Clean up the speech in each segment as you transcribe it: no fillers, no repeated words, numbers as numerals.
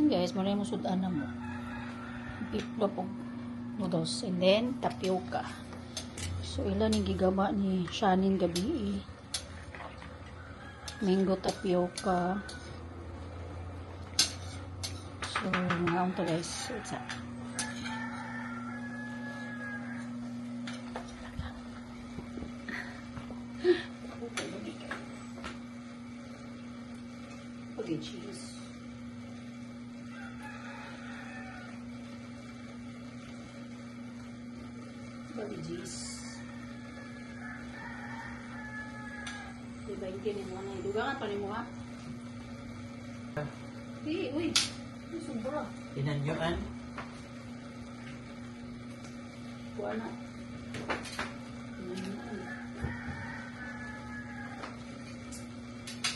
guys, maraming sudan na mo. Biplop og noodles. And then, tapioca. So, ilan yung gigaba ni Shanin gabi. Mango tapioca. So, mga unto guys. What's up? Okay, cheese. Baby cheese. Diba yung mo na ilugangan pa ni mo ha? Uy, sobra. Tinanyuan. Kuha na.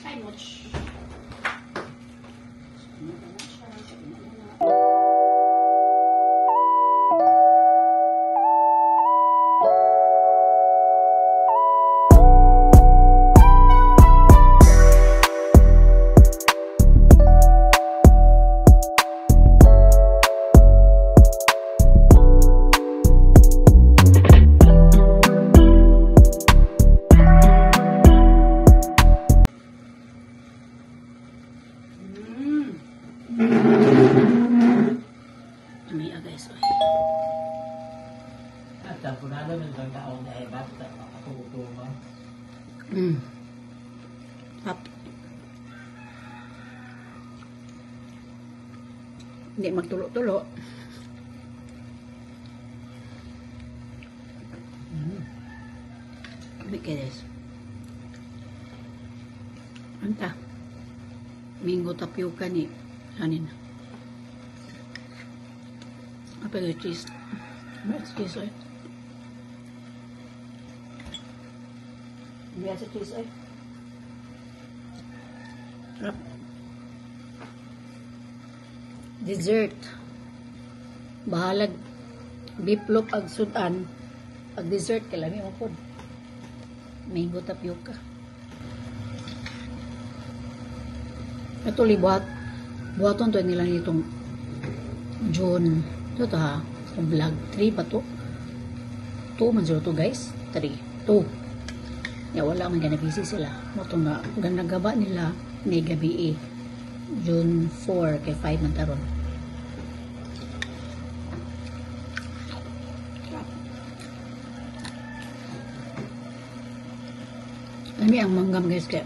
Ay, much. Guys, at punado ng taon na ibat ako mo. Hap. Hindi magtulo-tulo. Guys. Anta. Mango tapioca ni anin. Apa yung cheese? Mas cheese ay. Biasa cheese ay. Sarap. Dessert. Bahalag biplop ag sudan. Ag dessert kalami mo pod. Mango tapioca. Ito libuhat. Buhaton to nila nitong June. Ito ha. Sa vlog. 3 pa to. 2 man to guys. 3. 2. Ya wala man ganabisi sila. Ito na. Ganagaba nila ni gabi June 4 kay 5 man taron. Ano ang manggam guys kaya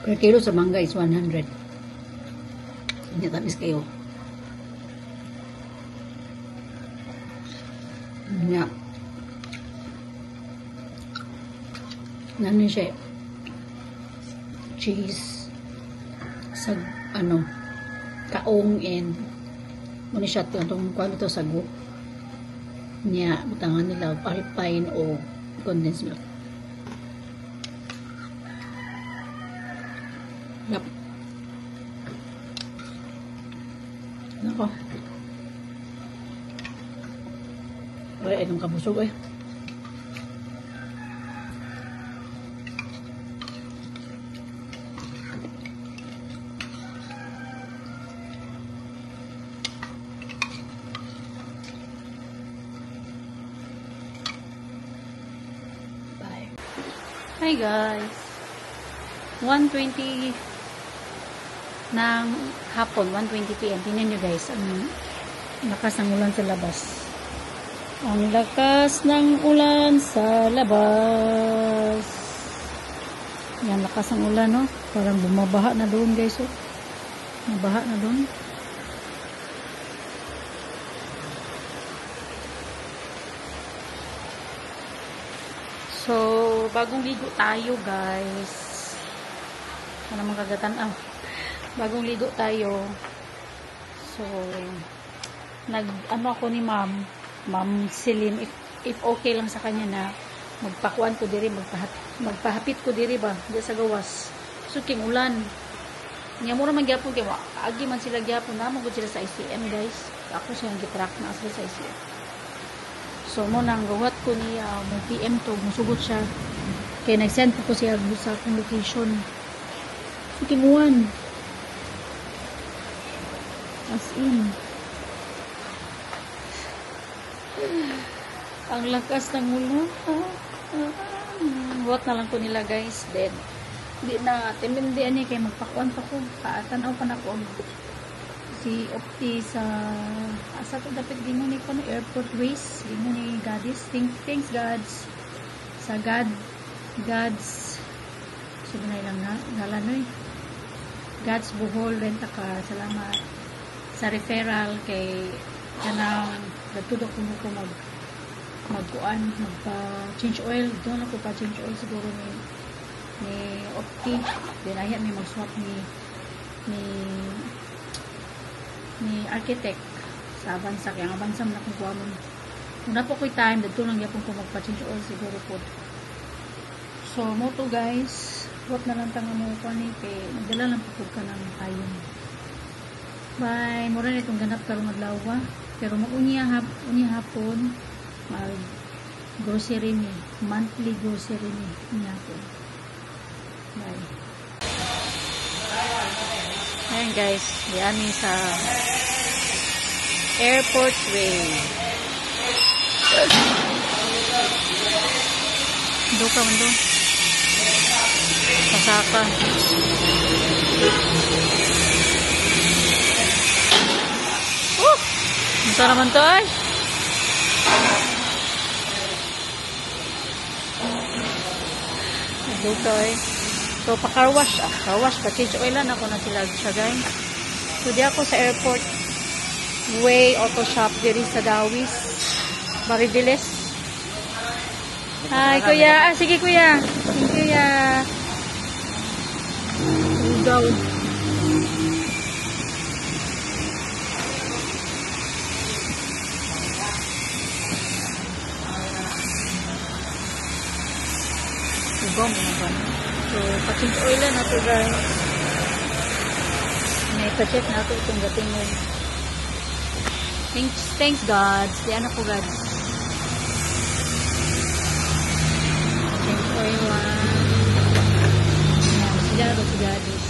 per kilo sa mangga is 100. Hindi tapis kayo. Nga. Ano siya? Cheese. Sa ano? Kaong and ano siya itong kung ito sago. Niya, butangan nila alpine o condensed milk. Yep. Nako. Ay, itong kabusog eh. Bye. Hi guys. 1:20 ng hapon, 1:20 PM. Tingnan nyo guys, ang lakas ng ulan sa labas. Ang lakas ng ulan sa labas. Yan, lakas ng ulan, no? Parang bumabaha na doon guys, oh. Nabaha na doon. So, bagong ligo tayo guys. Ano naman kagatan? Bagong ligo tayo. So, ano ako ni Ma'am Celine, if okay lang sa kanya na magpakuan ko diri, magpahapit ko diri ba, di sa gawas. So, king ulan. Nga mura man gyapon kay agi man sila gyapon na magud sila sa ICM guys. Ako siya ang gitrack na sila sa ICM. So, mo nang gawat ko niya, mo PM to, musugot siya. Kaya nag-send ko siya sa akong location. So, kimuan. As in. Ang lakas ng ulo. Buhat na lang ko nila guys. Then, di na, timindihan niya kayo magpakuan pa ko. Paatanaw pa na ko. Si Opti sa asa to dapat di mo ni ko na airport ways. Di mo ni Godis. Thanks Gods. Sa Gods. So, binay lang na. Galanoy. Gods Bohol Rent-A-Car. Salamat. Sa referral kay kanang nagtudok ko magkuan, magpa-change oil. Doon ako pa-change oil siguro ni Opti. Dinaya may mag-swap ni architect sa Abansa. Kaya ang Abansa na kung kuha mo. Una po ko'y time, dito lang yapon ko magpa-change oil siguro po. So, mo to guys. Huwag na lang tanga mo ko ni kay nagdala lang po ka ng tayon. Bye. Mura na itong ganap karong adlaw. Pero mag-unya hapon mag grocery ni. Monthly grocery ni. Unya hapon. Bye. Ayan guys. Diyan sa Airport Way. Duka man doon. Pasaka. Masa naman to ay? Duka ay. So, pa-carwash. Carwash. Pa-change oilan ako na sila siya guys. So, di ako sa Airport Way Auto Shop diri sa Dawis. Maribiles. Hi, kuya. Sige, kuya. Thank you, kuya. Ugaw. Ugaw mo naman. So, pa-change oil na ito, guys. May pa-check na ito itong gatingon. Thanks, God. Diyan ako, God. Change oil one. Diyan ako si Gadis.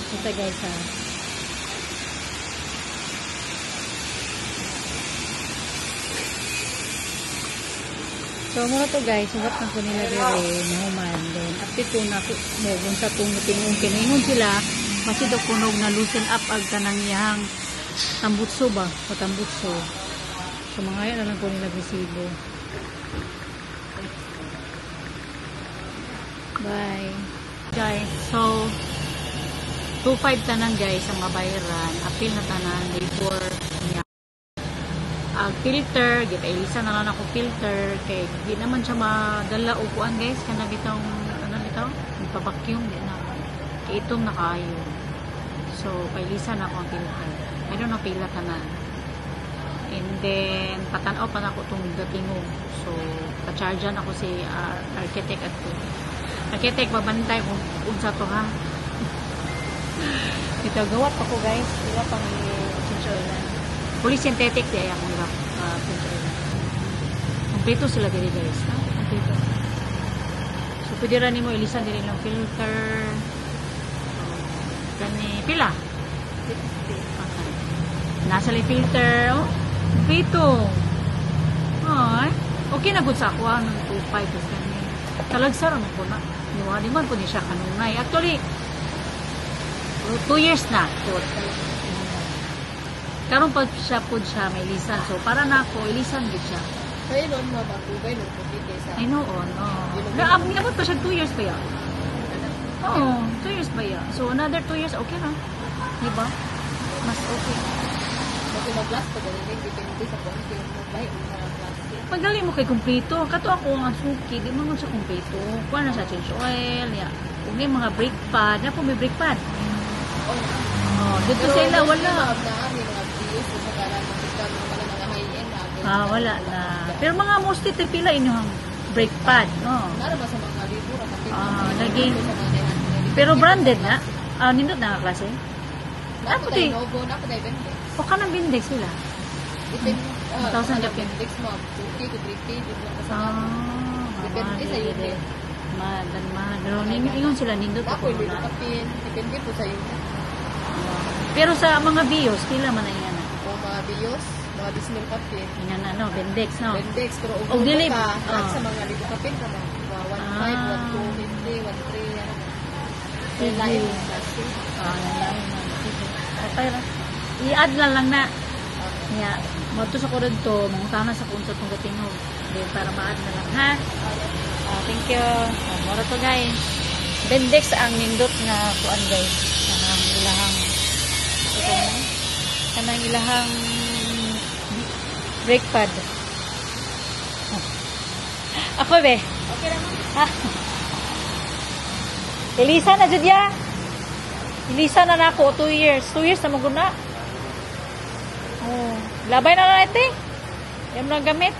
Ito, guys, ha. So, muna to guys, sugat na ko nila rin, nahuman. Then, update ko na kung sa tingong kiningon sila, masid o kunog na loosen up ag kanang iyang tambutso ba? O tambutso. So, mga yan na lang ko nila resibo. Bye. Guys, so, 2.5 tanan guys ang mabayaran. Apil na tanan, before niya. Filter, gitailisa na lang ako filter kay di naman siya madala upuan guys kana bitaw magpa-vacuum di na kay itong nakaayo. So pailisa na ako ang filter. I don't know pila tanan. And then patanaw pa na ako tong datingog. So pa-chargean ako si architect at to. Architect babantay kung unsa to ha. Ito gawat pa ko guys. Wala pang i-change. Fully synthetic di ay akong filter. Kompleto sila diri guys. Kompleto. So, pwede rin mo ilisan diri ng filter. Gani, pila? Okay. Nasa li filter. Oh, kompleto. Ay, okay na good sa ako. Ng 2.5 kasi. Talagsar mo po na. Niwali man po ni siya kanunay. Actually, 2 years na. Karon pa siya po siya may lisan. So, para na ako, ilisan din siya. Kaya noon mo, magubay nung puti kaysa. I know, Naabot pa siya 2 years pa yan. Oo, 2 years pa yan. So, another 2 years, okay na. Diba? Mas okay. Kasi mag-blast pa ganun, depende sa kung yung mobile, mga plastic. Pagdali mo kay kumpleto. Kato ako ang suki, di mo siya kumpleto. Kuha na siya change oil, ya. Kung may mga brake pad, na po may brake pad. Oh, dito sa ila, wala. Wala na. Pero mga mostly pila inyong brake pad, no. Nara ba sa mga libro Naging pero branded na. Nindot na klase. Napo tayo Novo, napo tayo Bendex. O ka ng Bindex sila. 1,000 ka Bendex mo, 2K to 3K. Depende sa unit. Pero ingon sila nindot Ako, ako hindi na. kapin. Depende po sa iyo. Pero sa mga bios, kila man ay yan. O mga bios, mga dismil kapin. Yan na, no? Bendex, no? Bendex, pero Og dili- ka, ah. sa mga libo kapin ka ba? Mga 1.5, 1.2, 1.3, yan. Sige. Lain ang klase. Yan lang. Sige. Okay ra. I-add na lang na. Nga, magto sa kurod to, mangutana sa kung sa itong gatingog. Para ma-add na lang, ha? Thank you. Mora to, guys. Bendex ang nindot nga kuan, guys. Kanang ilahang kanang ilahang brake pad. Ako, be. Okay lang. Ha? Elisa na, Judya. Elisa na nako, 2 years. 2 years na maguna. Oh, labay na lang ito eh. Yung mga gamit.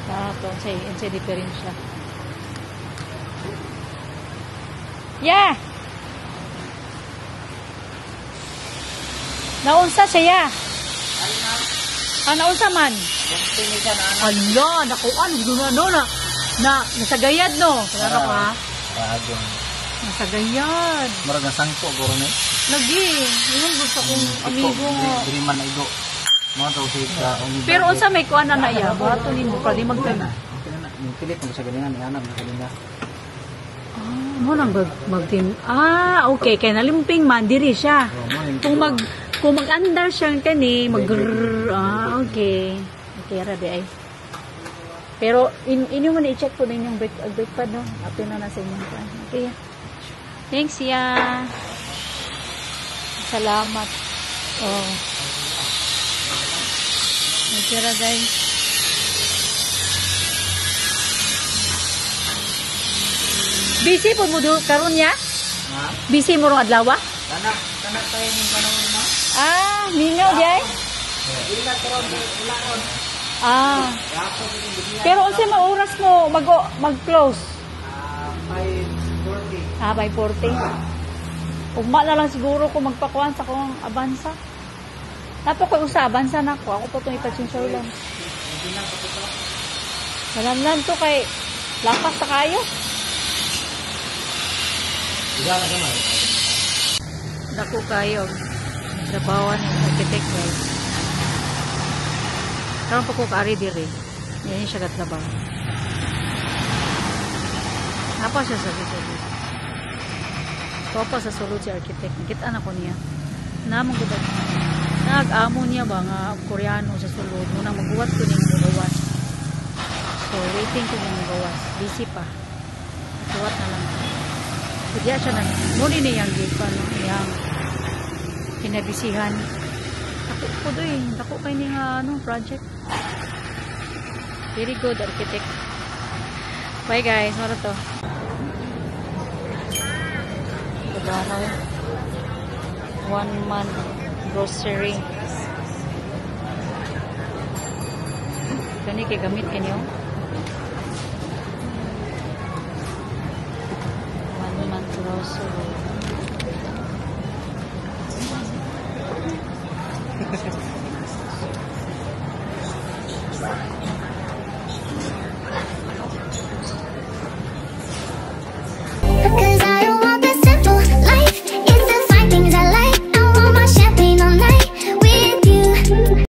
Ito, sa diferensya. Yeah. Naunsa siya. Naunsa man. Ala, nakuan. Nasagayad, no? Kaya ko, ha? Pagong. Nasagayad. Murag na sangko guro ni. Lagi. Yung gusto kong amigo nga. Diri man na igo. Mga tao sa Pero unsa may kuan na na iya, bato nimo pwede magtana. Okay na. Yung pilit mo sa galingan ni anak na galinga. Mo nang magtin. Okay kay nalimping man diri siya. Kung mag-andar siya kani mag okay. Okay ra di ay. Pero inyo man i-check po din yung brake pad no. Ato na sa inyong kuan. Okay. Thanks ya. Salamat. Oh. Tira guys. Busy po mo karon ya? Ha? Busy mo rong adlaw? Tanak tayo ning panahon mo. Ningaw jay. Ila karon ulaon. Pero unsa may oras mo mag-close? 5:40. By 40. Ugma na lang siguro kung magpakuan sa kong abansa. Napo ko usa abansa na ko. Ako po itong ipatsinsaw lang. Malamnan to kay lakas sa kayo. Ida na gamay. Dako kayo. Trabawan ng architect guys. Karon pa ko kaari diri. Yan siya gatlabaw. Napa siya sa sulod. Papa sa sulod si architect. Nakita na ko niya. Namang gubad. Nag-amo niya ba nga Koreano sa sulod. Munang magbuwat ko ning gawas. So waiting ko ning gawas. Busy pa. Buwat na lang. Kaya siya na. Muli niya yung gate pa. No? Yang pinabisihan. Ako po doon. Ako kayo ng project. Very good architect. Bye guys. Mara to. Pagkano 1 month grocery. Kani kay gamit kanyo. 1 month grocery.